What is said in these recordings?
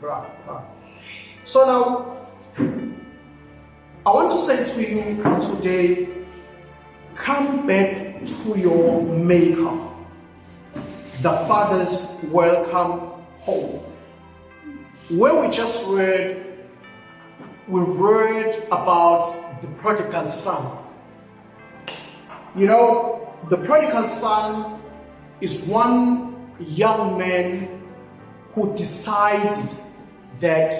Right, right. So now, I want to say to you today, come back to your Maker, the Father's welcome home. Where we just read, we read about the prodigal son. You know, the prodigal son is one young man who decided that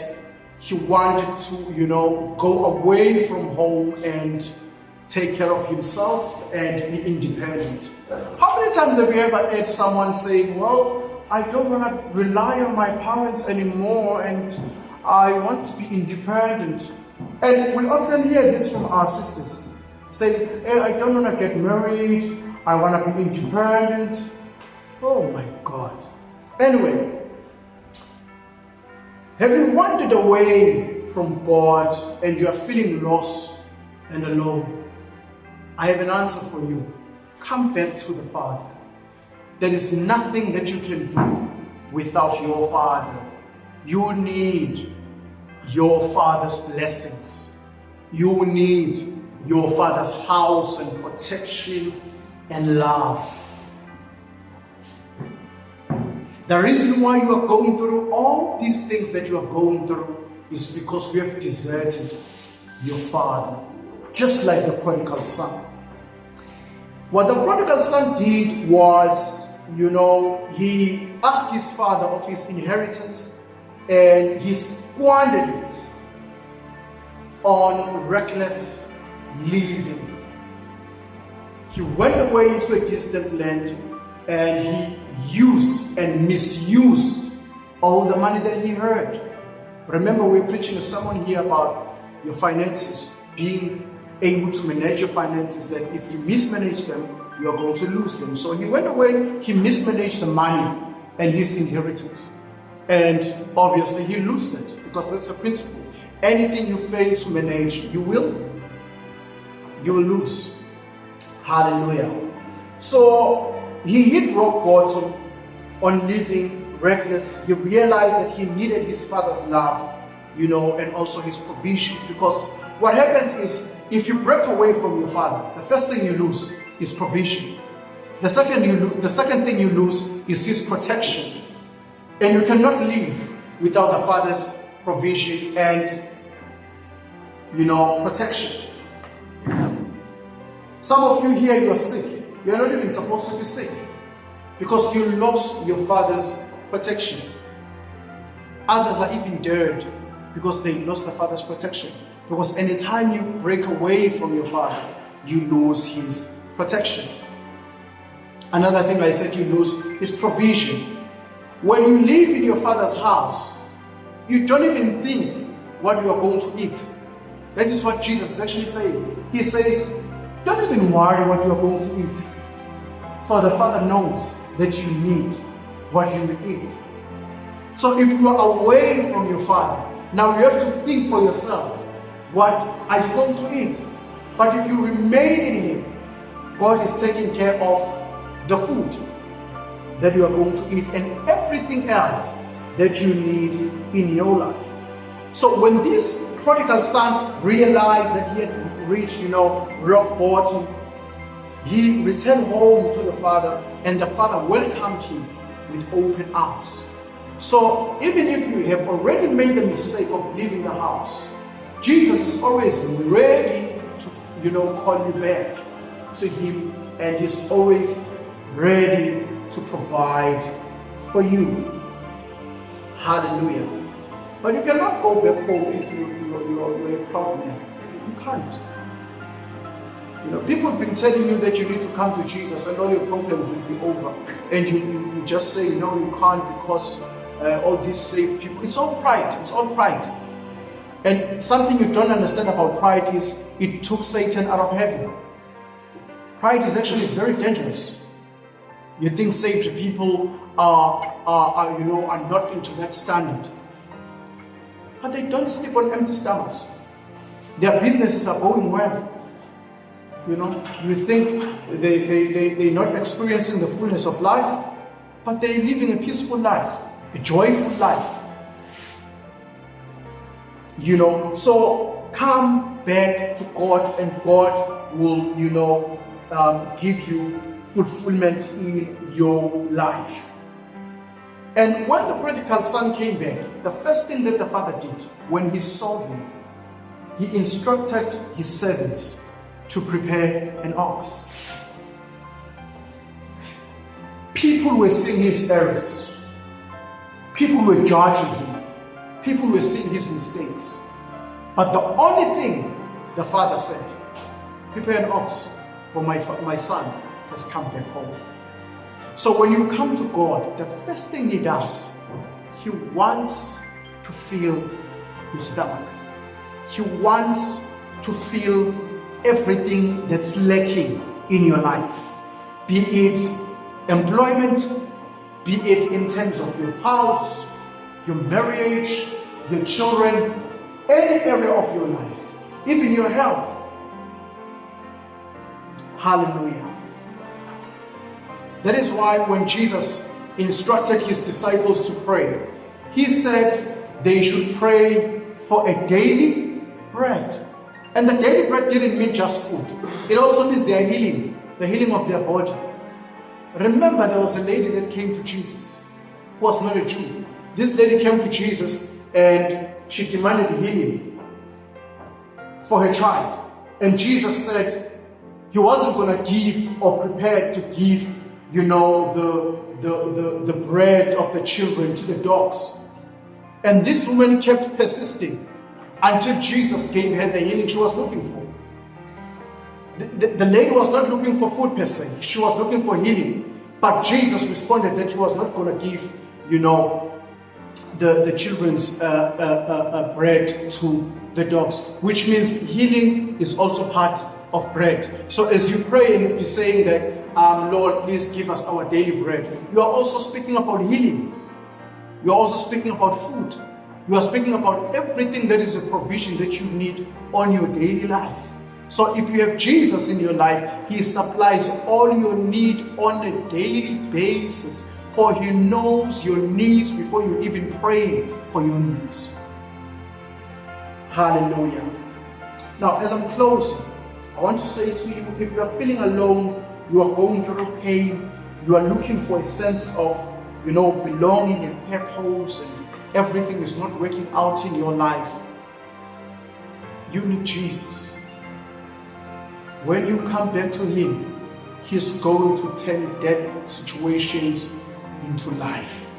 he wanted to, go away from home and take care of himself and be independent. How many times have you ever heard someone saying, well, I don't want to rely on my parents anymore and I want to be independent? And we often hear this from our sisters, saying, hey, I don't want to get married, I want to be independent. Oh my God. Anyway, have you wandered away from God and you are feeling lost and alone? I have an answer for you. Come back to the Father. There is nothing that you can do without your Father. You need your Father's blessings. You need your Father's house and protection and love. The reason why you are going through all these things that you are going through is because you have deserted your Father, just like the prodigal son. What the prodigal son did was, he asked his father of his inheritance and he squandered it on reckless living. He went away into a distant land and he used and misused all the money that he earned. Remember, we're preaching a sermon here about your finances, being able to manage your finances, that if you mismanage them, you are going to lose them. So he went away, he mismanaged the money and his inheritance. And obviously he lost it, because that's the principle. Anything you fail to manage, you will lose. Hallelujah. So he hit rock bottom on living reckless. He realized that he needed his father's love, and also his provision. Because what happens is, if you break away from your father, the first thing you lose is provision. The second thing you lose is his protection. And you cannot live without the father's provision and, protection. Some of you here, you are sick. You are not even supposed to be sick because you lost your father's protection. Others are even dead because they lost the father's protection. Because anytime you break away from your father, you lose his protection. Another thing I said you lose is provision. When you live in your father's house, you don't even think what you are going to eat. That is what Jesus is actually saying. He says, don't even worry what you are going to eat. For the Father knows that you need what you will eat. So if you are away from your Father, now you have to think for yourself, what are you going to eat? But if you remain in Him, God is taking care of the food that you are going to eat and everything else that you need in your life. So when this prodigal son realized that he had reached, rock bottom, he returned home to the father, and the father welcomed him with open arms. So even if you have already made the mistake of leaving the house, Jesus is always ready to, call you back to Him, and He's always ready to provide for you. Hallelujah. But you cannot go back home if you're a problem. You can't. People have been telling you that you need to come to Jesus and all your problems will be over. And you just say, no, you can't because all these saved people. It's all pride. It's all pride. And something you don't understand about pride is it took Satan out of heaven. Pride is actually very dangerous. You think saved people are not into that standard. But they don't sleep on empty stomachs. Their businesses are going well. You think they're not experiencing the fullness of life, but they're living a peaceful life, a joyful life. So come back to God, and God will, give you fulfillment in your life. And when the prodigal son came back, the first thing that the father did when he saw him, he instructed his servants to prepare an ox. People were seeing his errors. People were judging him. People were seeing his mistakes. But the only thing the father said, prepare an ox, for my son has come back home. So when you come to God, the first thing he does, he wants to fill your stomach. He wants to fill everything that's lacking in your life. Be it employment, be it in terms of your house, your marriage, your children, any area of your life, even your health. Hallelujah. That is why when Jesus instructed his disciples to pray, he said they should pray for a daily bread. And the daily bread didn't mean just food. It also means their healing, the healing of their body. Remember, there was a lady that came to Jesus who was not a Jew. This lady came to Jesus and she demanded healing for her child. And Jesus said he wasn't going to give or prepared to give, the bread of the children to the dogs. And this woman kept persisting until Jesus gave her the healing she was looking for. The lady was not looking for food per se. She was looking for healing. But Jesus responded that he was not going to give, the children's bread to the dogs, which means healing is also part of bread. So as you pray and be saying that, Lord, please give us our daily bread, you are also speaking about healing. You are also speaking about food. You are speaking about everything that is a provision that you need on your daily life. So if you have Jesus in your life, he supplies all your need on a daily basis, for he knows your needs before you even pray for your needs. Hallelujah. Now, as I'm closing, I want to say to you, if you are feeling alone, you are going through pain, you are looking for a sense of, belonging and purpose, and everything is not working out in your life, you need Jesus. When you come back to him, he's going to turn dead situations into life.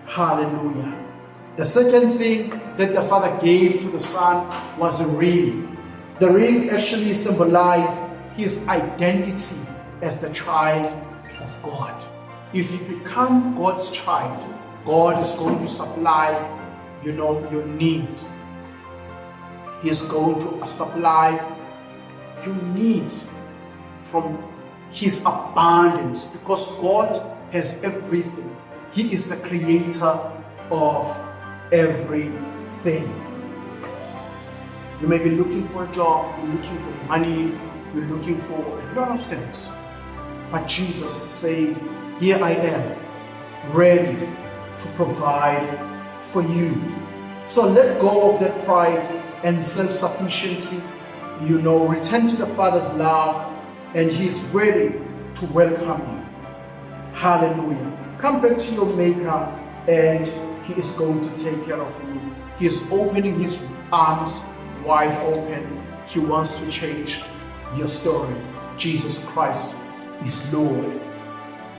Hallelujah. The second thing that the father gave to the son was a ring. The ring actually symbolized his identity as the child of God. If you become God's child, God is going to supply, your need. He is going to supply your needs from his abundance, because God has everything. He is the creator of everything. You may be looking for a job, you're looking for money, you're looking for a lot of things. But Jesus is saying, here I am, ready to provide for you. So let go of that pride and self-sufficiency. Return to the Father's love, and he's ready to welcome you. Hallelujah. Come back to your Maker, and he is going to take care of you. He is opening his arms wide open. He wants to change your story. Jesus Christ is Lord.